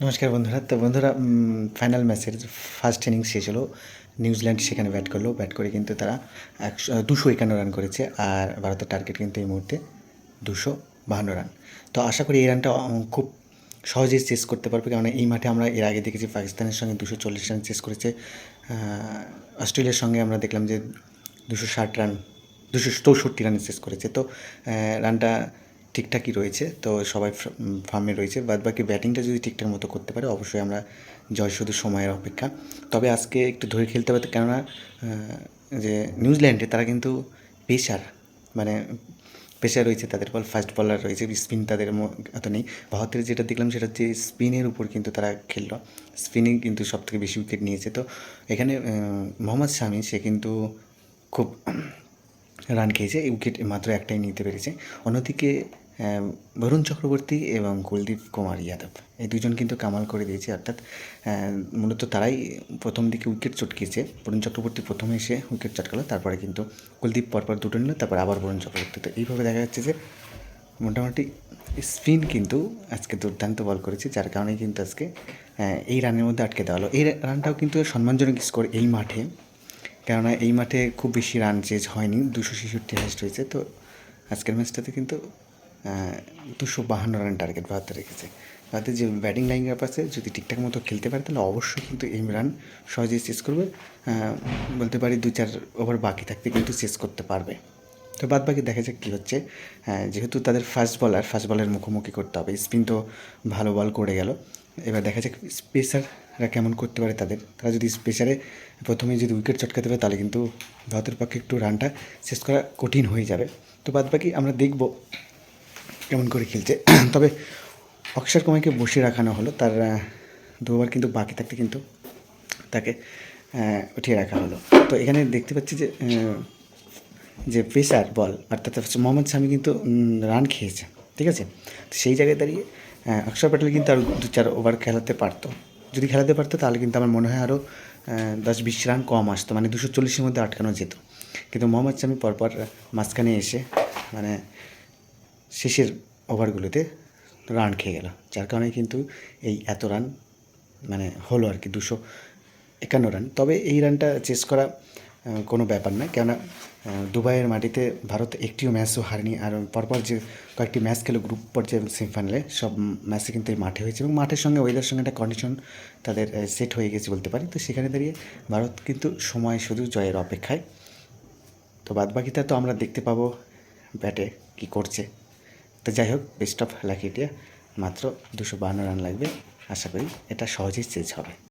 নমস্কার বন্ধুরা। তো বন্ধুরা, ফাইনাল ম্যাচের ফার্স্ট ইনিংস শেষ হলো। নিউজিল্যান্ড সেখানে ব্যাট করলো। ব্যাট করে কিন্তু তারা 251 রান করেছে। আর ভারতের টার্গেট কিন্তু এই মুহূর্তে 252 রান। তো আশা করি এই রানটা খুব সহজেই চেস করতে পারবে, কারণ এই মাঠে আমরা এর আগে দেখেছি পাকিস্তানের সঙ্গে 240 রান চেস করেছে। অস্ট্রেলিয়ার সঙ্গে আমরা দেখলাম যে 260 রান 264 রানে চেস করেছে। তো রানটা ঠিকঠাকই রয়েছে। তো সবাই ফার্মে রয়েছে। বাদবাকি ব্যাটিংটা যদি ঠিকঠাক মতো করতে পারে, অবশ্যই আমরা জয় শুধু সময়ের অপেক্ষা। তবে আজকে একটু ধরে খেলতে হবে, কেননা যে নিউজিল্যান্ডে তারা কিন্তু পেসার মানে পেসার রয়েছে, তাদের বল ফাস্ট বলার রয়েছে, স্পিন তাদের এত নেই। ভারতের যেটা দেখলাম সেটা হচ্ছে স্পিনের উপর কিন্তু তারা খেললো। স্পিনিং কিন্তু সব থেকে বেশি উইকেট নিয়েছে। তো এখানে মোহাম্মদ শামি সে কিন্তু খুব রান খেয়েছে, উইকেট মাত্র একটাই নিতে পেরেছে। অন্যদিকে বরুণ চক্রবর্তী এবং কুলদীপ কুমার যাদব এই দুজন কিন্তু কামাল করে দিয়েছে। অর্থাৎ মূলত তারাই প্রথম দিকে উইকেট চটকিয়েছে। বরুণ চক্রবর্তী প্রথমে এসে উইকেট চটকালো, তারপরে কিন্তু কুলদীপ পরপর দুটো নিল, তারপর আবার বরুণ চক্রবর্তী। তো এইভাবে দেখা যাচ্ছে যে মোটামুটি স্পিন কিন্তু আজকে দুর্দান্ত বল করেছে, যার কারণে কিন্তু আজকে এই রানের মধ্যে আটকে দেওয়া হলো। এই রানটাও কিন্তু সম্মানজনক স্কোর এই মাঠে, কেননা এই মাঠে খুব বেশি রান চেজ হয়নি, 266 হাইস্ট হয়েছে। তো আজকের ম্যাচটাতে কিন্তু 252 রান টার্গেট ভারতে রেখেছে। ভারতের যে ব্যাটিং লাইন আপ আছে, যদি ঠিকঠাক মতো খেলতে পারে তাহলে অবশ্যই কিন্তু এই রান সহজেই চেস করবে। বলতে পারি 2-4 ওভার বাকি থাকতে কিন্তু চেস করতে পারবে। তো বাদ বাকি দেখা যাক কী হচ্ছে। যেহেতু তাদের ফাস্ট বলের মুখোমুখি করতে হবে। স্পিন তো ভালো বল করে গেল, এবার দেখা যাক স্পেসাররা কেমন করতে পারে। তারা যদি স্পেসারে প্রথমে যদি উইকেট চটকাতে পারে, তাহলে কিন্তু ভারতের পক্ষে একটু রানটা শেষ করা কঠিন হয়ে যাবে। তো বাদ বাকি আমরা দেখব কেমন করে খেলছে। তবে অক্ষর কুমারকে বসিয়ে রাখানো হলো, তার 2 ওভার কিন্তু বাকি থাকতে কিন্তু তাকে উঠিয়ে রাখা হলো। তো এখানে দেখতে পাচ্ছি যে পেসার বল অর্থাৎ হচ্ছে মোহাম্মদ শামি কিন্তু রান খেয়েছে, ঠিক আছে। তো সেই জায়গায় দাঁড়িয়ে অক্ষর প্যাটেল কিন্তু আরও 2-4 ওভার খেলাতে পারতো। যদি খেলাতে পারতো তাহলে কিন্তু আমার মনে হয় আরও 10-20 রান কম আসতো, মানে 240-এর মধ্যে আটকানো যেত। কিন্তু মোহাম্মদ শামি পরপর মাঝখানে এসে মানে শেষের ওভারগুলোতে রান খেয়ে গেল, যার কারণে কিন্তু এই এত রান মানে হলো আর কি, 251 রান। তবে এই রানটা চেস করা কোনো ব্যাপার নয়, কেননা দুবাইয়ের মাটিতে ভারত একটিও ম্যাচও হারেনি। আর পরপর যে কয়েকটি ম্যাচ খেলো গ্রুপ পর্যায়ে এবং সেমিফাইনালে, সব ম্যাচে কিন্তু এই মাঠে হয়েছে এবং মাঠের সঙ্গে ওয়েদার সঙ্গে একটা কন্ডিশন তাদের সেট হয়ে গেছে বলতে পারি। তো সেখানে দাঁড়িয়ে ভারত কিন্তু সময় শুধু জয়ের অপেক্ষায়। তো বাদবাকিটা তো আমরা দেখতে পাবো ব্যাটে কী করছে। তো যাই হোক, বেস্ট অফ লাক ইন্ডিয়া। মাত্র 252 রান লাগবে, আশা করি এটা সহজেই চেজ হবে।